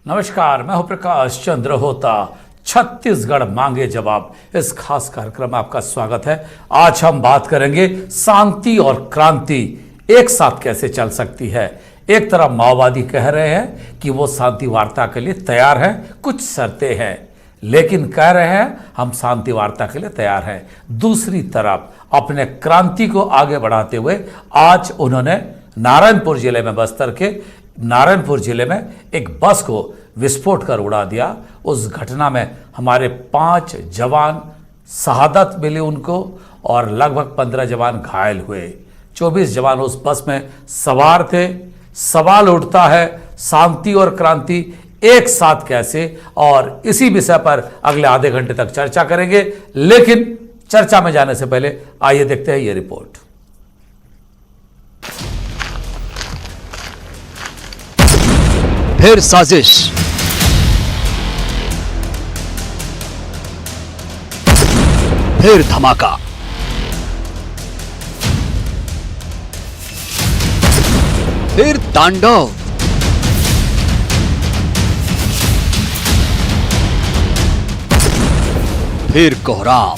नमस्कार, मैं हूं प्रकाश चंद्र होता। छत्तीसगढ़ मांगे जवाब, इस खास कार्यक्रम में आपका स्वागत है। आज हम बात करेंगे शांति और क्रांति एक साथ कैसे चल सकती है। एक तरफ माओवादी कह रहे हैं कि वो शांति वार्ता के लिए तैयार हैं, कुछ शर्तें हैं, लेकिन कह रहे हैं हम शांति वार्ता के लिए तैयार हैं। दूसरी तरफ अपने क्रांति को आगे बढ़ाते हुए आज उन्होंने नारायणपुर जिले में, बस्तर के नारायणपुर जिले में एक बस को विस्फोट कर उड़ा दिया। उस घटना में हमारे 5 जवान शहादत मिली उनको और लगभग 15 जवान घायल हुए। 24 जवान उस बस में सवार थे। सवाल उठता है शांति और क्रांति एक साथ कैसे, और इसी विषय पर अगले आधे घंटे तक चर्चा करेंगे। लेकिन चर्चा में जाने से पहले आइए देखते हैं ये रिपोर्ट। फिर साजिश, फिर धमाका, फिर तांडव, फिर कोहराम।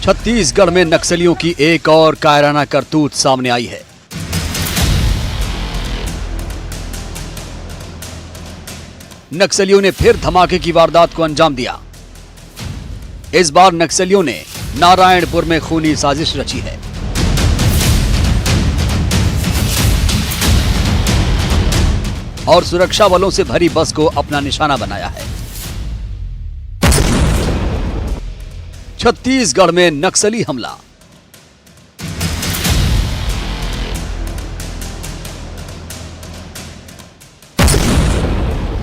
छत्तीसगढ़ में नक्सलियों की एक और कायराना करतूत सामने आई है। नक्सलियों ने फिर धमाके की वारदात को अंजाम दिया। इस बार नक्सलियों ने नारायणपुर में खूनी साजिश रची है। और सुरक्षा बलों से भरी बस को अपना निशाना बनाया है। छत्तीसगढ़ में नक्सली हमला।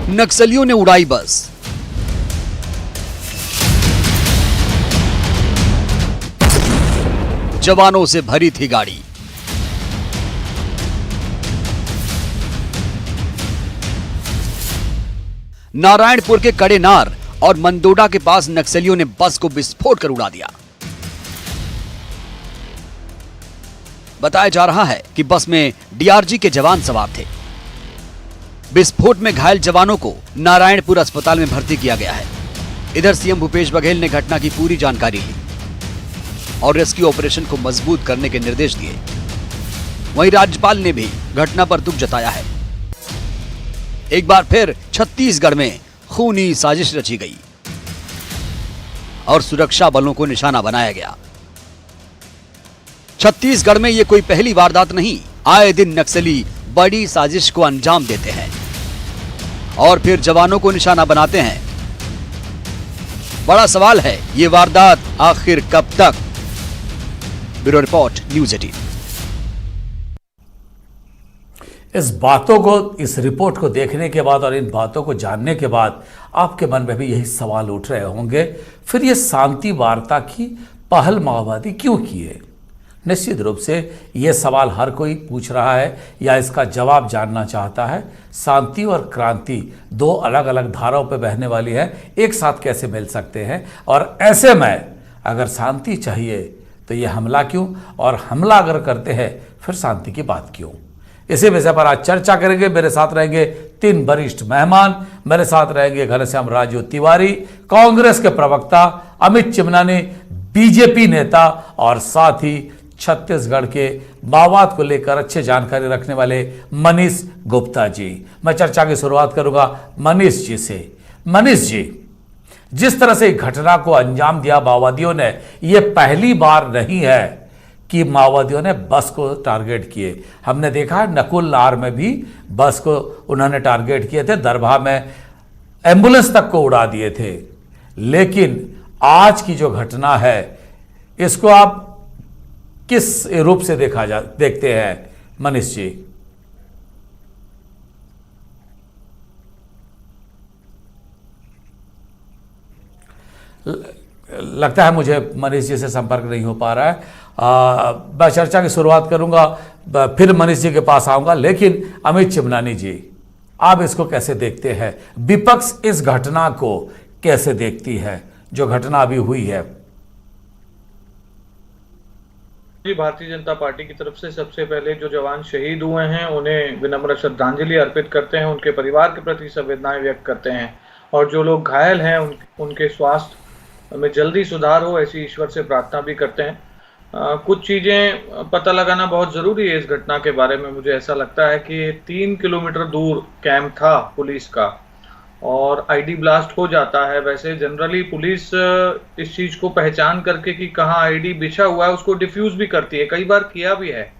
नक्सलियों ने उड़ाई बस। जवानों से भरी थी गाड़ी। नारायणपुर के कड़ेनार और मंदोडा के पास नक्सलियों ने बस को विस्फोट कर उड़ा दिया। बताया जा रहा है कि बस में डीआरजी के जवान सवार थे। विस्फोट में घायल जवानों को नारायणपुर अस्पताल में भर्ती किया गया है। इधर सीएम भूपेश बघेल ने घटना की पूरी जानकारी ली और रेस्क्यू ऑपरेशन को मजबूत करने के निर्देश दिए। वहीं राज्यपाल ने भी घटना पर दुख जताया है। एक बार फिर छत्तीसगढ़ में खूनी साजिश रची गई और सुरक्षा बलों को निशाना बनाया गया। छत्तीसगढ़ में यह कोई पहली वारदात नहीं। आए दिन नक्सली बड़ी साजिश को अंजाम देते हैं और फिर जवानों को निशाना बनाते हैं। बड़ा सवाल है, ये वारदात आखिर कब तक? Bureau report, news 18। इस रिपोर्ट को देखने के बाद और इन बातों को जानने के बाद आपके मन में भी यही सवाल उठ रहे होंगे, फिर ये शांति वार्ता की पहल माओवादी क्यों किए? निश्चित रूप से ये सवाल हर कोई पूछ रहा है या इसका जवाब जानना चाहता है। शांति और क्रांति दो अलग अलग धाराओं पर बहने वाली है, एक साथ कैसे मिल सकते हैं? और ऐसे में अगर शांति चाहिए तो ये हमला क्यों, और हमला अगर करते हैं फिर शांति की बात क्यों? इसी विषय पर आज चर्चा करेंगे। मेरे साथ रहेंगे 3 वरिष्ठ मेहमान। मेरे साथ रहेंगे घनश्याम राजू तिवारी, कांग्रेस के प्रवक्ता, अमित चिमनानी, बीजेपी नेता, और साथ ही छत्तीसगढ़ के माओवाद को लेकर अच्छे जानकारी रखने वाले मनीष गुप्ता जी। मैं चर्चा की शुरुआत करूंगा मनीष जी से। मनीष जी, जिस तरह से घटना को अंजाम दिया माओवादियों ने, यह पहली बार नहीं है कि माओवादियों ने बस को टारगेट किए। हमने देखा है नकुल नार में भी बस को उन्होंने टारगेट किए थे, दरभा में एम्बुलेंस तक को उड़ा दिए थे। लेकिन आज की जो घटना है, इसको आप किस रूप से देखते हैं मनीष जी? लगता है मुझे मनीष जी से संपर्क नहीं हो पा रहा है। मैं चर्चा की शुरुआत करूंगा, फिर मनीष जी के पास आऊंगा। लेकिन अमित चिमनानी जी, आप इसको कैसे देखते हैं? विपक्ष इस घटना को कैसे देखती है जो घटना अभी हुई है? जी, भारतीय जनता पार्टी की तरफ से सबसे पहले जो जवान शहीद हुए हैं उन्हें विनम्र श्रद्धांजलि अर्पित करते हैं, उनके परिवार के प्रति संवेदनाएं व्यक्त करते हैं और जो लोग घायल हैं उनके स्वास्थ्य में जल्दी सुधार हो ऐसी ईश्वर से प्रार्थना भी करते हैं। कुछ चीज़ें पता लगाना बहुत ज़रूरी है इस घटना के बारे में। मुझे ऐसा लगता है कि 3 किलोमीटर दूर कैंप था पुलिस का और आईडी ब्लास्ट हो जाता है। वैसे जनरली पुलिस इस चीज को पहचान करके कि कहाँ आईडी बिछा हुआ है उसको डिफ्यूज भी करती है, कई बार किया भी है,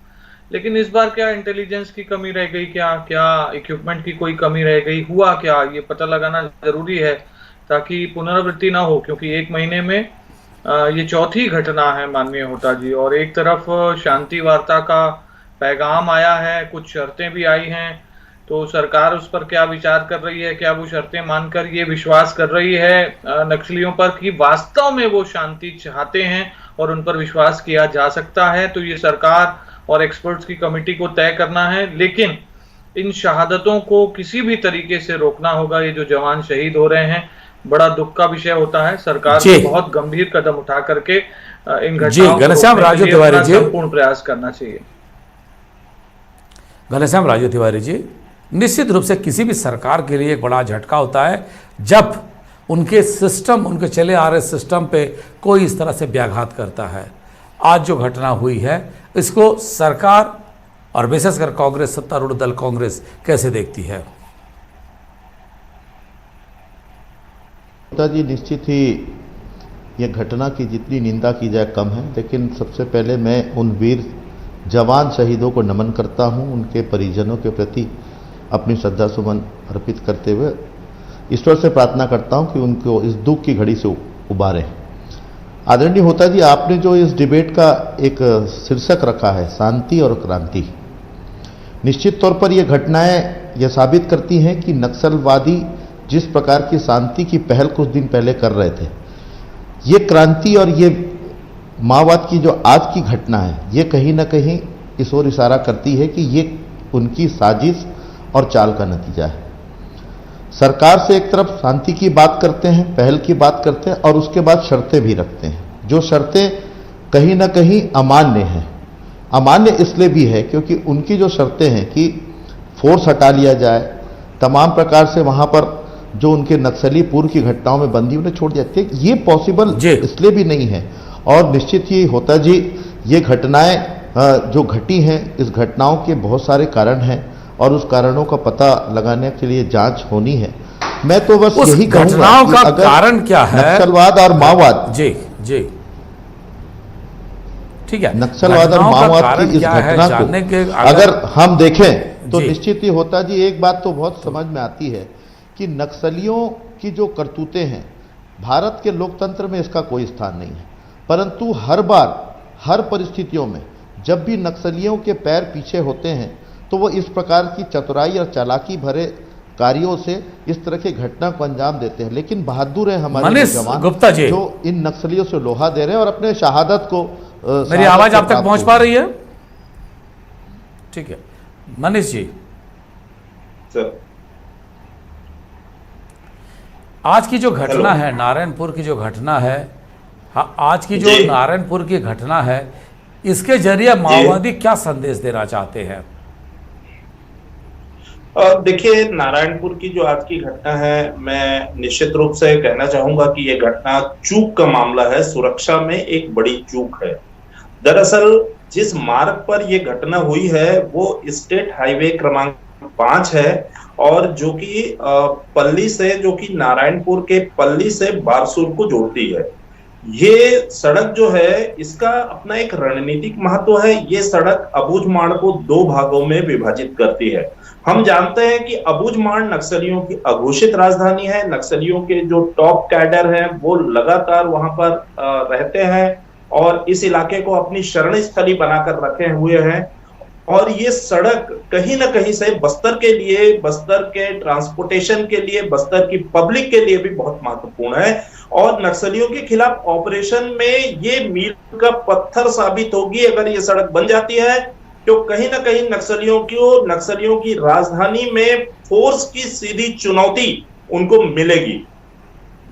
लेकिन इस बार क्या इंटेलिजेंस की कमी रह गई, क्या इक्विपमेंट की कोई कमी रह गई, हुआ क्या, ये पता लगाना जरूरी है ताकि पुनरावृत्ति ना हो। क्योंकि एक महीने में ये चौथी घटना है माननीय होता जी, और एक तरफ शांति वार्ता का पैगाम आया है, कुछ शर्तें भी आई हैं, तो सरकार उस पर क्या विचार कर रही है, क्या वो शर्तें मानकर ये विश्वास कर रही है नक्सलियों पर कि वास्तव में वो शांति चाहते हैं और उन पर विश्वास किया जा सकता है, तो ये सरकार और एक्सपर्ट्स की कमेटी को तय करना है। लेकिन इन शहादतों को किसी भी तरीके से रोकना होगा। ये जो जवान शहीद हो रहे हैं बड़ा दुख का विषय होता है। सरकार को बहुत गंभीर कदम उठा करके इन घटनाओं को रोकने के लिए संपूर्ण प्रयास करना चाहिए। घनश्याम राजू तिवारी जी, निश्चित रूप से किसी भी सरकार के लिए एक बड़ा झटका होता है जब उनके सिस्टम, उनके चले आ रहे सिस्टम पे कोई इस तरह से व्याघात करता है। आज जो घटना हुई है इसको सरकार और विशेषकर कांग्रेस, सत्तारूढ़ दल कांग्रेस कैसे देखती है? जी, निश्चित ही यह घटना की जितनी निंदा की जाए कम है, लेकिन सबसे पहले मैं उन वीर जवान शहीदों को नमन करता हूं, उनके परिजनों के प्रति अपनी श्रद्धा सुमन अर्पित करते हुए ईश्वर से प्रार्थना करता हूं कि उनको इस दुख की घड़ी से उबारें। आदरणीय होता जी, आपने जो इस डिबेट का एक शीर्षक रखा है शांति और क्रांति, निश्चित तौर पर यह घटनाएं यह साबित करती हैं कि नक्सलवादी जिस प्रकार की शांति की पहल कुछ दिन पहले कर रहे थे, ये क्रांति और ये माओवाद की जो आज की घटना है, ये कहीं ना कहीं इस ओर इशारा करती है कि ये उनकी साजिश और चाल का नतीजा है। सरकार से एक तरफ शांति की बात करते हैं, पहल की बात करते हैं और उसके बाद शर्तें भी रखते हैं, जो शर्तें कहीं ना कहीं अमान्य हैं। अमान्य इसलिए भी है क्योंकि उनकी जो शर्तें हैं कि फोर्स हटा लिया जाए, तमाम प्रकार से वहां पर जो उनके नक्सली पूर्व की घटनाओं में बंदी उन्हें छोड़ जाते हैं, ये पॉसिबल इसलिए भी नहीं है। और निश्चित ही होता जी, ये घटनाएं जो घटी हैं, इस घटनाओं के बहुत सारे कारण हैं और उस कारणों का पता लगाने के लिए जांच होनी है। मैं तो बस यही कहूंगा कि अगर कारण क्या है, नक्सलवाद और माओवाद, जी जी ठीक है, नक्सलवाद और माओवाद की इस घटना को अगर हम देखें तो निश्चित ही होता जी, एक बात तो बहुत समझ में आती है कि नक्सलियों की जो करतूतें हैं, भारत के लोकतंत्र में इसका कोई स्थान नहीं है, परंतु हर बार हर परिस्थितियों में जब भी नक्सलियों के पैर पीछे होते हैं तो वो इस प्रकार की चतुराई और चालाकी भरे कार्यों से इस तरह की घटना को अंजाम देते हैं। लेकिन बहादुर है हमारे जवान गुप्ता जी जो इन नक्सलियों से लोहा दे रहे हैं और अपने शहादत को मेरी आवाज आप तक पहुंच पा रही है? ठीक है मनीष जी, सर आज की जो घटना है, नारायणपुर की जो घटना है, हाँ, आज की जो नारायणपुर की घटना है, इसके जरिए माओवादी क्या संदेश देना चाहते हैं? देखिए, नारायणपुर की जो आज की घटना है, मैं निश्चित रूप से कहना चाहूंगा कि यह घटना चूक का मामला है, सुरक्षा में एक बड़ी चूक है। दरअसल जिस मार्ग पर यह घटना हुई है वो स्टेट हाईवे क्रमांक 5 है और जो कि पल्ली से, जो कि नारायणपुर के पल्ली से बारसूर को जोड़ती है। ये सड़क जो है इसका अपना एक रणनीतिक महत्व है। ये सड़क अबूझमाड़ को 2 भागों में विभाजित करती है। हम जानते हैं कि अबूझमाड़ नक्सलियों की अघोषित राजधानी है। नक्सलियों के जो टॉप कैडर हैं वो लगातार वहां पर रहते हैं और इस इलाके को अपनी शरण स्थली बनाकर रखे हुए हैं। और ये सड़क कहीं ना कहीं से बस्तर के लिए, बस्तर के ट्रांसपोर्टेशन के लिए, बस्तर की पब्लिक के लिए भी बहुत महत्वपूर्ण है और नक्सलियों के खिलाफ ऑपरेशन में ये मील का पत्थर साबित होगी। अगर ये सड़क बन जाती है तो कहीं ना कहीं नक्सलियों की राजधानी में फोर्स की सीधी चुनौती उनको मिलेगी।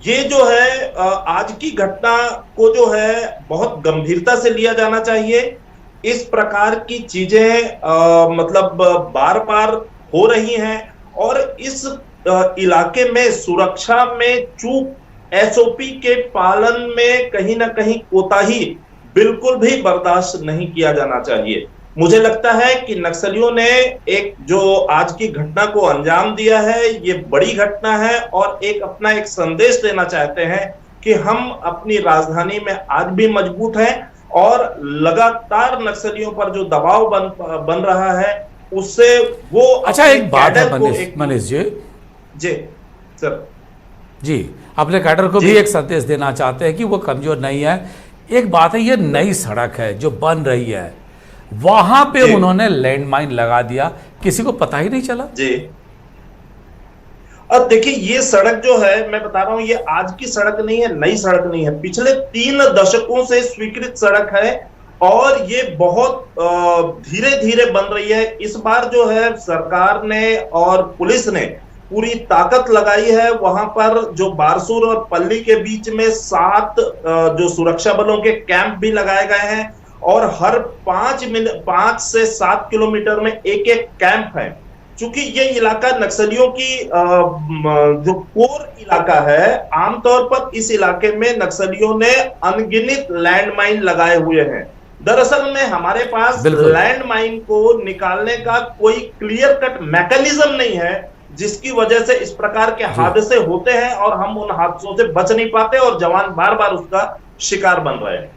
ये जो है आज की घटना को जो है बहुत गंभीरता से लिया जाना चाहिए। इस प्रकार की चीजें मतलब बार बार हो रही हैं और इस इलाके में सुरक्षा में चूक, एसओपी के पालन में कहीं ना कहीं कोताही बिल्कुल भी बर्दाश्त नहीं किया जाना चाहिए। मुझे लगता है कि नक्सलियों ने एक जो आज की घटना को अंजाम दिया है, ये बड़ी घटना है और अपना एक संदेश देना चाहते हैं कि हम अपनी राजधानी में आज भी मजबूत हैं और लगातार नक्सलियों पर जो दबाव बन रहा है उससे वो अच्छा, एक बात है मनीष जी जी सर जी, अपने कैडर को भी एक संदेश देना चाहते हैं कि वो कमजोर नहीं है। एक बात है, ये नई सड़क है जो बन रही है, वहां पे उन्होंने लैंडमाइन लगा दिया, किसी को पता ही नहीं चला जी। अब देखिए, ये सड़क जो है, मैं बता रहा हूं, ये आज की सड़क नहीं है, नई सड़क नहीं है, पिछले 3 दशकों से स्वीकृत सड़क है और ये बहुत धीरे धीरे बन रही है। इस बार जो है सरकार ने और पुलिस ने पूरी ताकत लगाई है। वहां पर जो बारसूर और पल्ली के बीच में 7 जो सुरक्षा बलों के कैंप भी लगाए गए हैं और हर 5 से 7 किलोमीटर में एक कैंप है। चूंकि ये इलाका नक्सलियों की जो कोर इलाका है, आमतौर पर इस इलाके में नक्सलियों ने अनगिनत लैंडमाइन लगाए हुए हैं। दरअसल में हमारे पास लैंडमाइन को निकालने का कोई क्लियर कट मैकेनिज्म नहीं है, जिसकी वजह से इस प्रकार के हादसे होते हैं और हम उन हादसों से बच नहीं पाते और जवान बार बार उसका शिकार बन रहे हैं।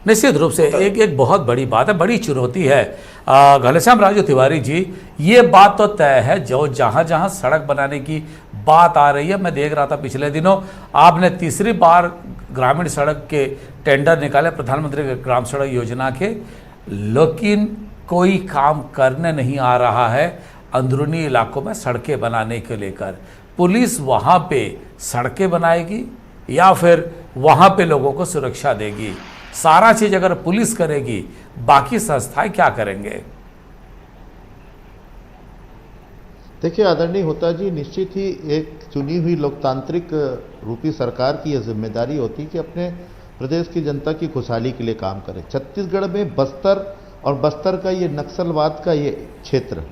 निश्चित रूप से एक बहुत बड़ी बात है, बड़ी चुनौती है। घनश्याम राजू तिवारी जी, ये बात तो तय है, जो जहां जहां सड़क बनाने की बात आ रही है, मैं देख रहा था पिछले दिनों आपने तीसरी बार ग्रामीण सड़क के टेंडर निकाले प्रधानमंत्री ग्राम सड़क योजना के, लेकिन कोई काम करने नहीं आ रहा है अंदरूनी इलाकों में सड़कें बनाने को लेकर। पुलिस वहाँ पे सड़कें बनाएगी या फिर वहाँ पे लोगों को सुरक्षा देगी? सारा चीज़ अगर पुलिस करेगी, बाकी संस्थाएं क्या करेंगे? देखिए आदरणीय होता जी, निश्चित ही एक चुनी हुई लोकतांत्रिक रूपी सरकार की यह जिम्मेदारी होती कि अपने प्रदेश की जनता की खुशहाली के लिए काम करे। छत्तीसगढ़ में बस्तर और बस्तर का ये नक्सलवाद का ये क्षेत्र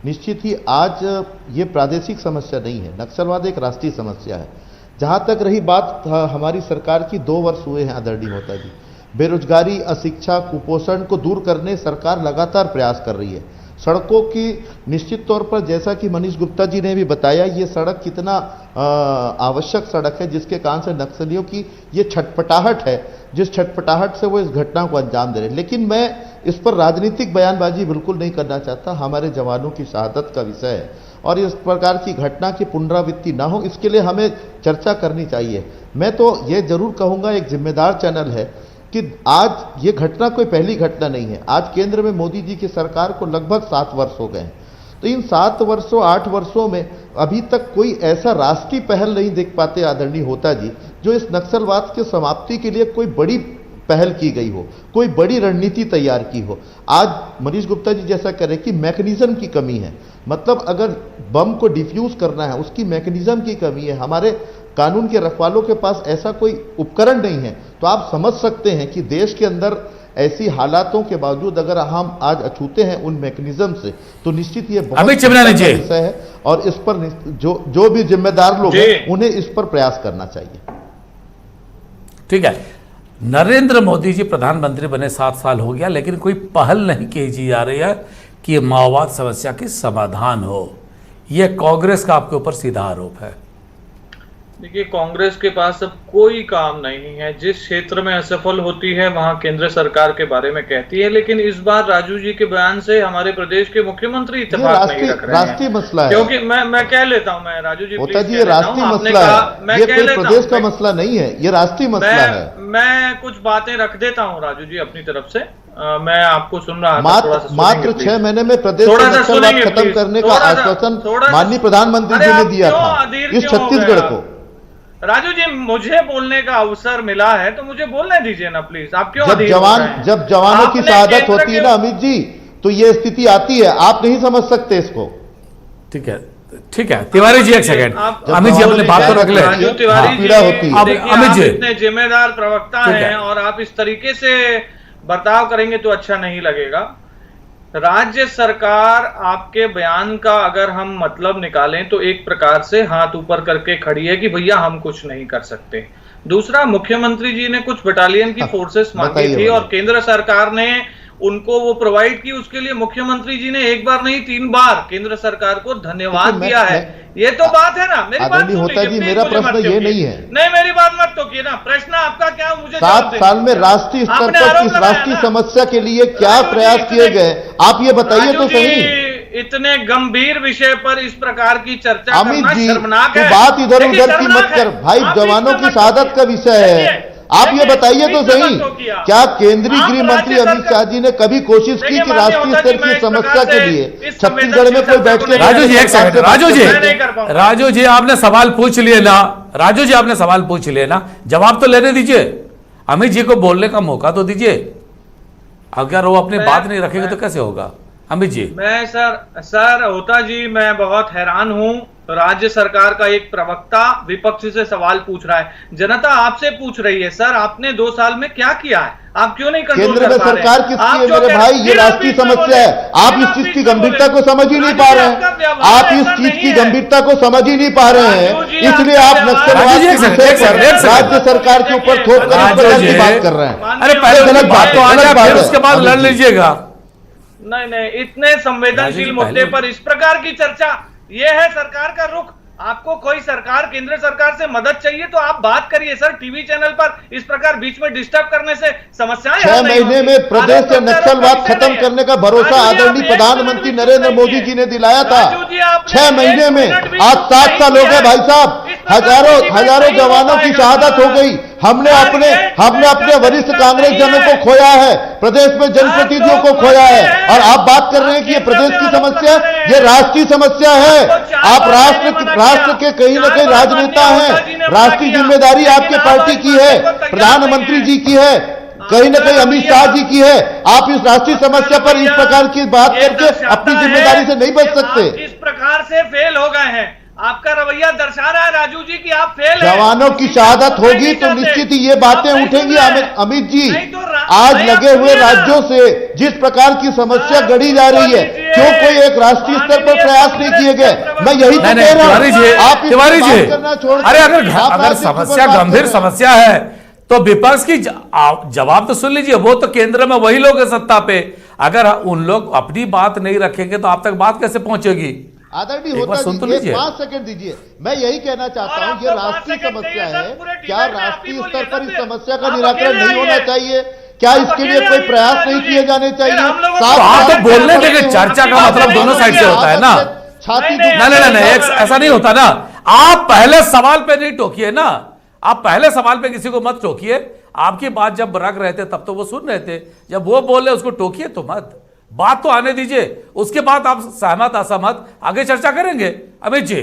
निश्चित ही आज ये प्रादेशिक समस्या नहीं है, नक्सलवाद एक राष्ट्रीय समस्या है। जहाँ तक रही बात हमारी सरकार की, 2 वर्ष हुए हैं आदरणीय होता जी, बेरोजगारी, अशिक्षा, कुपोषण को दूर करने सरकार लगातार प्रयास कर रही है। सड़कों की निश्चित तौर पर, जैसा कि मनीष गुप्ता जी ने भी बताया, ये सड़क कितना आवश्यक सड़क है, जिसके कारण से नक्सलियों की ये छटपटाहट है, जिस छटपटाहट से वो इस घटना को अंजाम दे रहे हैं। लेकिन मैं इस पर राजनीतिक बयानबाजी बिल्कुल नहीं करना चाहता। हमारे जवानों की शहादत का विषय है और इस प्रकार की घटना की पुनरावृत्ति ना हो, इसके लिए हमें चर्चा करनी चाहिए। मैं तो ये जरूर कहूँगा, एक जिम्मेदार चैनल है कि आज ये घटना कोई पहली घटना नहीं है। आज केंद्र में मोदी जी की सरकार को लगभग 7 वर्ष हो गए हैं, तो इन 7 वर्षों 8 वर्षों में अभी तक कोई ऐसा राष्ट्रीय पहल नहीं देख पाते आदरणीय होता जी, जो इस नक्सलवाद की समाप्ति के लिए कोई बड़ी पहल की गई हो, कोई बड़ी रणनीति तैयार की हो। आज मनीष गुप्ता जी जैसा कह रहे कि मैकेनिज्म की कमी है, मतलब अगर बम को डिफ्यूज करना है उसकी मैकेनिज्म की कमी है, हमारे कानून के रखवालों के पास ऐसा कोई उपकरण नहीं है। तो आप समझ सकते हैं कि देश के अंदर ऐसी हालातों के बावजूद अगर हम आज अछूते हैं उन मैकेनिज्म से, तो निश्चित ये बहुत विषय है और इस पर जो भी जिम्मेदार लोग हैं उन्हें इस पर प्रयास करना चाहिए। ठीक है, नरेंद्र मोदी जी प्रधानमंत्री बने 7 साल हो गया, लेकिन कोई पहल नहीं की जा रही है कि माओवाद समस्या की समाधान हो। यह कांग्रेस का आपके ऊपर सीधा आरोप है। देखिए, कांग्रेस के पास अब कोई काम नहीं है। जिस क्षेत्र में असफल होती है वहां केंद्र सरकार के बारे में कहती है, लेकिन इस बार राजू जी के बयान से हमारे प्रदेश के मुख्यमंत्री इत्तेफाक नहीं रख रहे हैं। राष्ट्रीय मसला है, क्योंकि मैं कह लेता हूं, मैं राजू जी होता जी, ये राष्ट्रीय मसला है, ये कोई प्रदेश का मसला नहीं है, ये राष्ट्रीय मसला है। मैं कुछ बातें रख देता हूं राजू जी अपनी तरफ से। मैं आपको सुन रहा था, मात्र 6 महीने में प्रदेश में नक्सलवाद खत्म करने का आश्वासन माननीय प्रधानमंत्री जी ने दिया था इस छत्तीसगढ़ को। राजू जी, मुझे बोलने का अवसर मिला है तो मुझे बोलने दीजिए ना प्लीज। आप क्यों जब जवानों की शहादत होती है ना अमित जी, तो ये स्थिति आती है, आप नहीं समझ सकते इसको। ठीक है, ठीक है तिवारी जी, एक सेकंड, अमित जी अपने बात को रख ले। राजू तिवारी हाँ, पीड़ा होती है। अब देखिए, अमित आप जी, इतने जिम्मेदार प्रवक्ता ठीक है। हैं और आप इस तरीके से बर्ताव करेंगे तो अच्छा नहीं लगेगा। राज्य सरकार आपके बयान का अगर हम मतलब निकालें तो एक प्रकार से हाथ ऊपर करके खड़ी है कि भैया हम कुछ नहीं कर सकते। दूसरा, मुख्यमंत्री जी ने कुछ बटालियन की फोर्सेस मांगी बताइए थी और बताइए। केंद्र सरकार ने उनको वो प्रोवाइड की। उसके लिए मुख्यमंत्री जी ने एक बार नहीं 3 बार केंद्र सरकार को धन्यवाद देखिए, दिया है। ये तो बात है ना। मेरी बात आदरणीय सुन होता लीजिए, जी, प्लीज मेरा मुझे प्रश्न मत ये टोकिए। नहीं है। नहीं, मेरी बात मत टोकिए ना। प्रश्न आपका क्या, मुझे 7 साल में राष्ट्रीय स्तर आपने पर आरोप इस लगाया राष्ट्रीय ना। समस्या के लिए क्या राजू जी, प्रयास किए गए, आप ये बताइए राजू तो जी, सही। इतने गंभीर विषय पर इस प्रकार की चर्चा अमित करना जी, शर्मनाक तू है। बात इधर देखिए, उधर की शर्मनाक मत कर है। भाई, आप जवानों बीच की में मत शहादत का टोकिए। विषय है। देखिए, आप ये बताइए तो बीच में सही, मत टोकिए आप। क्या केंद्रीय आप गृह मंत्री राज्य अमित सरकार- शाह जी ने कभी कोशिश की देखिए, कि माननीय राष्ट्रीय होता स्तर जी, की मैं इस समस्या प्रकार के से लिए इस छत्तीसगढ़ में कोई बैठ के राजू जी एक सेकंड, राजू जी, मैं नहीं कर पाऊंगा। राजू जी आपने सवाल पूछ लिए ना, राजू जी आपने सवाल पूछ लिए ना, जवाब तो लेने दीजिए। अमित जी को बोलने का मौका तो दीजिए। अगर वो अपनी बात नहीं रखेंगे तो कैसे होगा? अमित जी, मैं सर होता जी, मैं बहुत हैरान हूं। राज्य सरकार का एक प्रवक्ता विपक्ष से सवाल पूछ रहा है। जनता आपसे पूछ रही है, सर आपने 2 साल में क्या किया है? आप क्यों नहीं कंट्रोल केंद्र कर में पा रहे हैं? सरकार किसकी आप है जो मेरे कह- भाई? ये फिर आप राष्ट्रीय बीच में समस्या बोले। है। आप फिर इस चीज बीच की में गंभीरता बोले। को समझ ही नहीं राजू पा जी, रहे आपका हैं। व्यवहार आप इस ऐसा चीज नहीं की है। गंभीरता को समझ ही नहीं पा रहे हैं, राजू जी, इसलिए आपका आप व्यवहार- नक्सलवाद राजू जी, के एक सेकंड, विषय एक सेकंड, एक पर सेकंड। राज्य सरकार के ऊपर थोप कर इस राजू प्रकार जी, की बात कर रहे हैं। अरे पहले गलत गलत बात तो आ गलत जाए, बात फिर है। उसके बाद अमित लड़ जी। लीजिएगा। नहीं, इतने राजू संवेदनशील जी, मुद्दे पहले- पर इस प्रकार की चर्चा, ये है सरकार का रुख। आपको कोई सरकार, केंद्र सरकार से मदद चाहिए तो आप बात करिए। सर टीवी चैनल पर इस प्रकार बीच में डिस्टर्ब करने से समस्याएं 6 महीने में प्रदेश से नक्सलवाद खत्म करने का भरोसा आदरणीय प्रधानमंत्री नरेंद्र मोदी जी ने दिलाया था। 6 महीने में आज 7 साल हो गए भाई साहब, हजारों जवानों की शहादत हो गई। हमने अपने वरिष्ठ कांग्रेस जनों को खोया है, प्रदेश में जनप्रतिनिधियों को खोया है, और आप बात कर रहे हैं कि ये प्रदेश की समस्या, ये राष्ट्रीय समस्या है। आप राष्ट्र के कहीं ना कहीं राजनेता हैं, राष्ट्रीय जिम्मेदारी आपके पार्टी की है, प्रधानमंत्री जी की है, कहीं ना कहीं अमित शाह जी की है। आप इस राष्ट्रीय समस्या पर इस प्रकार की बात करके अपनी जिम्मेदारी से नहीं बच सकते। इस प्रकार से फेल हो गए हैं। आपका रवैया दर्शा रहा है राजू जी कि आप फेल हैं। जवानों की शहादत होगी तो निश्चित ही ये बातें उठेंगी। अमित जी, आज लगे हुए राज्यों से जिस प्रकार की समस्या गढ़ी जा रही है, क्यों कोई एक राष्ट्रीय स्तर पर प्रयास नहीं किए गए? मैं यही तो कह रहा तिवारी जी, हूं। आप इस पर तिवारी जी, बात करना छोड़ अरे आप अगर राष्ट्रीय स्तर पर समस्या बात कर गंभीर रहे हैं। समस्या है तो विपक्ष की जवाब तो सुन लीजिए। वो तो केंद्र में वही लोग है सत्ता पे। अगर उन लोग अपनी बात नहीं रखेंगे तो आप तक बात कैसे पहुंचेगी? आदरणीय एक बार होता सुन तो जी, लीजिए। 5 सेकंड दीजिए। मैं यही कहना चाहता हूं, ये राष्ट्रीय समस्या है, क्या राष्ट्रीय स्तर पर इस समस्या का निराकरण नहीं होना चाहिए? क्या इसके लिए कोई प्रयास नहीं किए जाने चाहिए? तो आप तो बोलने देंगे, चर्चा का मतलब दोनों साइड से होता है ना। छाती नहीं, ऐसा नहीं होता ना। आप पहले सवाल पे नहीं टोकिए ना, आप पहले सवाल पे किसी को मत टोकिए। आपकी बात जब रख रहे थे तब तो वो सुन रहे थे, जब वो बोले उसको टोकिए तो मत। बात तो आने दीजिए, उसके बाद आप सहमत असहमत आगे चर्चा करेंगे। अमित जी,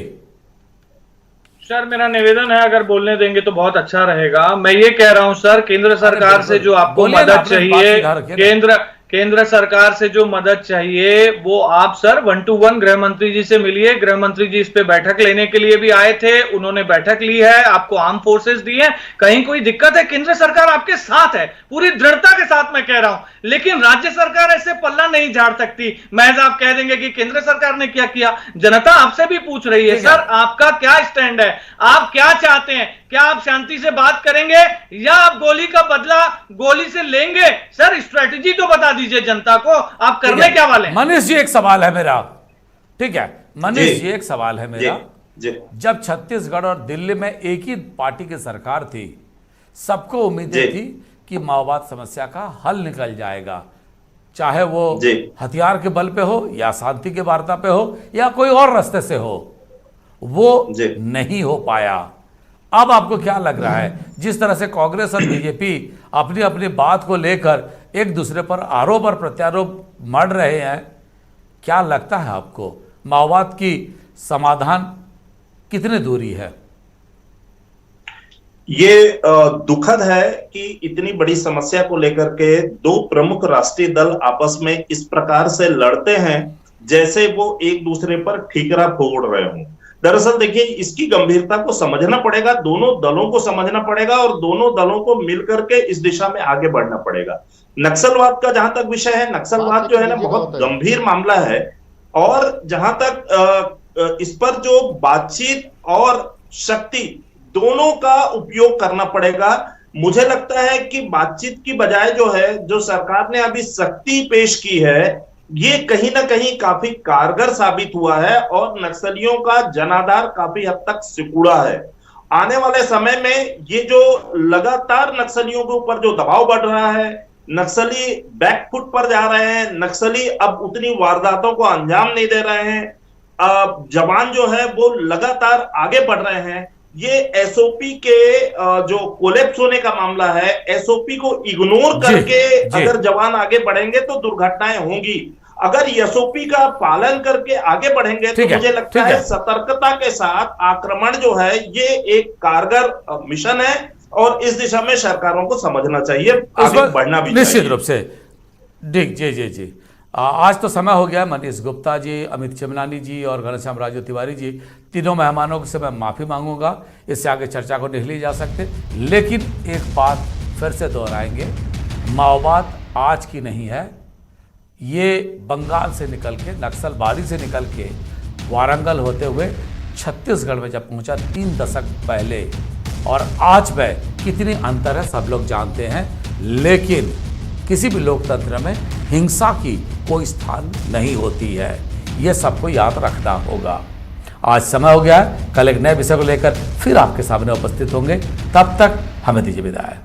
सर मेरा निवेदन है, अगर बोलने देंगे तो बहुत अच्छा रहेगा। मैं ये कह रहा हूं सर, केंद्र सरकार से जो आपको बोलिए ना, मदद आपने बात चाहिए, सिखा रखी है ना। केंद्र सरकार से जो मदद चाहिए वो आप सर 1 to 1 गृह मंत्री जी से मिलिए। गृह मंत्री जी इस पे बैठक लेने के लिए भी आए थे, उन्होंने बैठक ली है, आपको आर्म फोर्सेस दी है। कहीं कोई दिक्कत है, केंद्र सरकार आपके साथ है, पूरी दृढ़ता के साथ मैं कह रहा हूं। लेकिन राज्य सरकार ऐसे पल्ला नहीं झाड़ सकती। महज आप कह देंगे कि केंद्र सरकार ने क्या किया। जनता आपसे भी पूछ रही है, सर आपका क्या स्टैंड है, आप क्या चाहते हैं? क्या आप शांति से बात करेंगे या आप गोली का बदला गोली से लेंगे? सर स्ट्रेटजी तो बता दीजिए जनता को, आप करने क्या वाले हैं? मनीष जी एक सवाल है मेरा, ठीक है मनीष जी एक सवाल है मेरा। जब छत्तीसगढ़ और दिल्ली में एक ही पार्टी की सरकार थी, सबको उम्मीदें थी कि माओवाद समस्या का हल निकल जाएगा, चाहे वो हथियार के बल पे हो या शांति के वार्ता पे हो या कोई और रास्ते से हो, वो नहीं हो पाया। अब आपको क्या लग रहा है, जिस तरह से कांग्रेस और बीजेपी अपनी अपनी बात को लेकर एक दूसरे पर आरोप और प्रत्यारोप मढ़ रहे हैं, क्या लगता है आपको माओवाद की समाधान कितनी दूरी है? ये दुखद है कि इतनी बड़ी समस्या को लेकर के 2 प्रमुख राष्ट्रीय दल आपस में इस प्रकार से लड़ते हैं, जैसे वो एक दूसरे पर ठीकरा फोड़ रहे हों। दरअसल देखिए, इसकी गंभीरता को समझना पड़ेगा, दोनों दलों को समझना पड़ेगा और दोनों दलों को मिलकर के इस दिशा में आगे बढ़ना पड़ेगा। नक्सलवाद का जहां तक विषय है, नक्सलवाद जो है ना बहुत गंभीर मामला है और जहां तक इस पर जो बातचीत और शक्ति दोनों का उपयोग करना पड़ेगा। मुझे लगता है कि बातचीत की बजाय जो है, जो सरकार ने अभी सख्ती पेश की है, ये कहीं ना कहीं काफी कारगर साबित हुआ है और नक्सलियों का जनाधार काफी हद तक सिकुड़ा है। आने वाले समय में ये जो लगातार नक्सलियों के ऊपर जो दबाव बढ़ रहा है, नक्सली बैकफुट पर जा रहे हैं, नक्सली अब उतनी वारदातों को अंजाम नहीं दे रहे हैं, जवान जो है वो लगातार आगे बढ़ रहे हैं। ये एसओपी के जो कोलैप्स होने का मामला है, एसओपी को इग्नोर करके अगर जवान आगे बढ़ेंगे तो दुर्घटनाएं होंगी। अगर एसओपी का पालन करके आगे बढ़ेंगे तो मुझे लगता है सतर्कता के साथ आक्रमण जो है ये एक कारगर मिशन है और इस दिशा में सरकारों को समझना चाहिए, आगे बढ़ना भी निश्चित रूप से। जी। आज तो समय हो गया। मनीष गुप्ता जी, अमित चिमनानी जी और घनश्याम राजू तिवारी जी, तीनों मेहमानों से मैं माफ़ी मांगूंगा, इससे आगे चर्चा को नहीं ली जा सकते। लेकिन एक बात फिर से दोहराएंगे, माओवाद आज की नहीं है। ये बंगाल से निकल के, नक्सलबाड़ी से निकल के वारंगल होते हुए छत्तीसगढ़ में जब पहुंचा 3 दशक पहले, और आज में कितनी अंतर है सब लोग जानते हैं। लेकिन किसी भी लोकतंत्र में हिंसा की कोई स्थान नहीं होती है, ये सबको याद रखना होगा। आज समय हो गया है, कल एक नए विषय को लेकर फिर आपके सामने उपस्थित होंगे। तब तक हमें दीजिए विदाई।